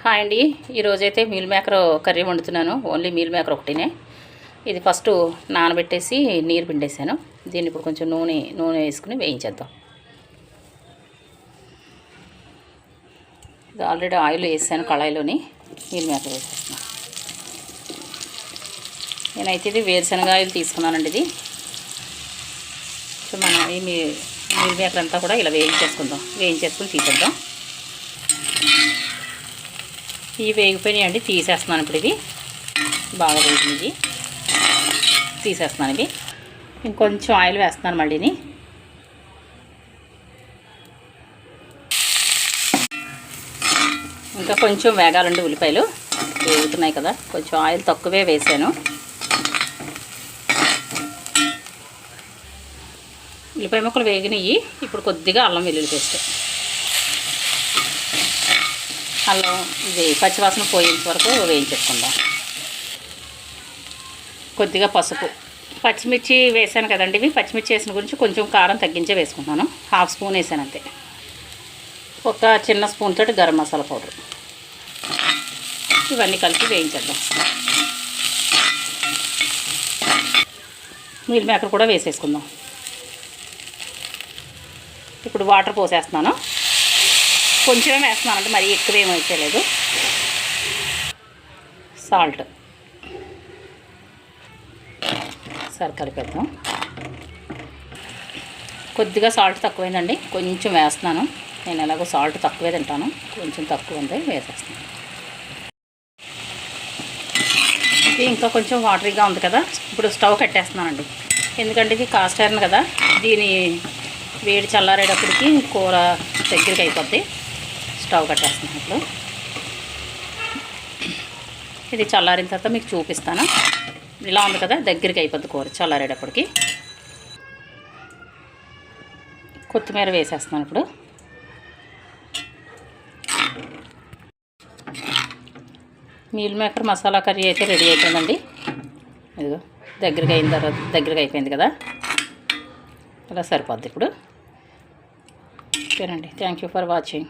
Hi అండి, ఈరోజైతే meal maker curry వండుతున్నాను. ఓన్లీ మీల్ మేకర్ ఒకటినే. ఇది ఫస్ట్ నానబెట్టేసి నీరు పిండేసాను. దీన్ని ఇప్పుడు కొంచెం నూనె వేసుకుని వేయించేద్దాం. ఇది ఆల్రెడీ ఆయిల్ వేసాను కళాయిలోని. మీల్ మేకర్ వేసేస్తున్నాను. నేనైతే ఇది వేరుశనగ ఆయిల్ తీసుకున్నానండి. ఇది సో మనం ఈ మీల్ మేకర్ అంతా కూడా ఇలా వేయించేసుకుని తీసేద్దాం. ఇవి వేగిపోయినాయండి, తీసేస్తున్నాను. ఇప్పుడు ఇవి బాగా వేగినవి తీసేస్తున్నాను. ఇవి ఇంకొంచెం ఆయిల్ వేస్తున్నాను. మళ్ళీని ఇంకా కొంచెం వేగాలండి. ఉల్లిపాయలు వేగుతున్నాయి కదా, కొంచెం ఆయిల్ తక్కువే వేసాను. ఉల్లిపాయ ముక్కలు వేగినాయి. ఇప్పుడు కొద్దిగా అల్లం వెల్లుల్లి పేస్ట్, అల్లం ఇది పచ్చివాసన పోయేంత వరకు వేయించేసుకుందాం. కొద్దిగా పసుపు, పచ్చిమిర్చి వేసాను కదండి. ఇవి పచ్చిమిర్చి వేసిన గురించి కొంచెం కారం తగ్గించే వేసుకుంటున్నాను. హాఫ్ స్పూన్ వేసాను అంతే. ఒక చిన్న స్పూన్ తోటి గరం మసాలా పౌడర్, ఇవన్నీ కలిపి వేయించేద్దాం. మీల్ మేకర్ కూడా వేసేసుకుందాం. ఇప్పుడు వాటర్ పోసేస్తున్నాను. కొంచెమే వేస్తున్నాను అంటే మరీ ఎక్కువ ఏమి వేయలేదు. సాల్ట్ సరే కలిపేద్దాం. కొద్దిగా సాల్ట్ తక్కువైందండి, కొంచెం వేస్తున్నాను. నేను ఎలాగో సాల్ట్ తక్కువే తింటాను, కొంచెం తక్కువ ఉంది వేసేస్తున్నాను. ఇది ఇంకా కొంచెం వాటరీగా ఉంది కదా, ఇప్పుడు స్టవ్ కట్టేస్తున్నానండి. ఎందుకంటే ఇది కాస్ట్ ఐరన్ కదా, దీని వేడి చల్లారేటప్పటికి కూర దగ్గరికి అయిపోద్ది. స్టవ్ కట్టేస్తున్నాను. ఇప్పుడు ఇది చల్లారిన తర్వాత మీకు చూపిస్తాను. ఇలా ఉంది కదా, దగ్గరికి అయిపోద్ది కూర చల్లారేటప్పటికి. కొత్తిమీర వేసేస్తున్నాను. ఇప్పుడు మీల్ మేకర్ మసాలా కర్రీ అయితే రెడీ అయిపోయిందండి. ఇదిగో దగ్గరికి అయిన తర్వాత దగ్గరికి అయిపోయింది కదా, ఇలా సరిపోద్ది ఇప్పుడు. ఓకేనండి, థ్యాంక్ యూ ఫర్ వాచింగ్.